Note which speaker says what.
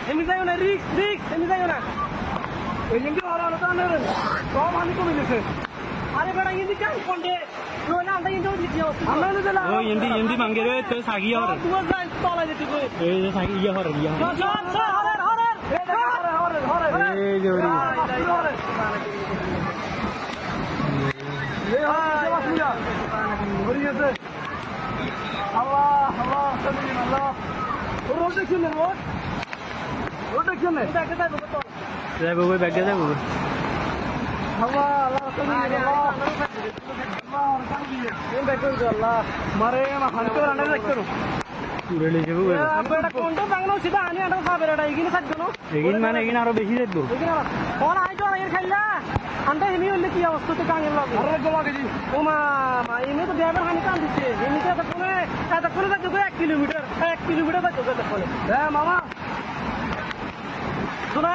Speaker 1: এমনি যাইও না রিক্স এমনি যাইও না
Speaker 2: এই যে আর আলো তো না রে সব আমি কমে গেছে
Speaker 1: আরে বড় ইন্দি কাম কোন্ডে লোনা আন্দা ইন্দি দিছি
Speaker 2: আমরা না দিলা
Speaker 3: ও এন্দি মাঙ্গে রে তো সাগি হর
Speaker 1: তুই যাই তলা যেতে কই
Speaker 3: এই যে সাগি ইয়া হর
Speaker 1: চল হরে
Speaker 3: এই যে ওরি
Speaker 2: এই হাতে বাসুয়া ভরি গেছে আল্লাহ আল্লাহ সাল্লাল্লাহু আল্লাহ রোড দেখছেন রোড দেখছেন
Speaker 1: দেখতে যাবো তো
Speaker 3: যাবো ওই ব্যাগে যাবো
Speaker 2: আল্লাহ আল্লাহ সাল্লাল্লাহু আল্লাহ মারে মা হানতে রান্না দেখতে
Speaker 3: পুরে লে যাবো
Speaker 1: বেটা কোনটা বাংলা সিধা আনি আটা খাবে রেডা ইগিনি সাজ গনো
Speaker 3: এগিন মানে এগিন আরো বেশি যাবো
Speaker 1: ইগিনি কোন আইতো আইর খাইলা আন্টা হিমি হইলে কি অবস্থা তো কাঙের লাগে
Speaker 2: আরে গোলা গেজি
Speaker 1: ও মা ইনি তো ড্রাইভার হানি কান দিচ্ছে ইনি তো কোনে যাচ্ছে 1 কিলোমিটার যাচ্ছে কোনে
Speaker 2: মামা
Speaker 1: শোনা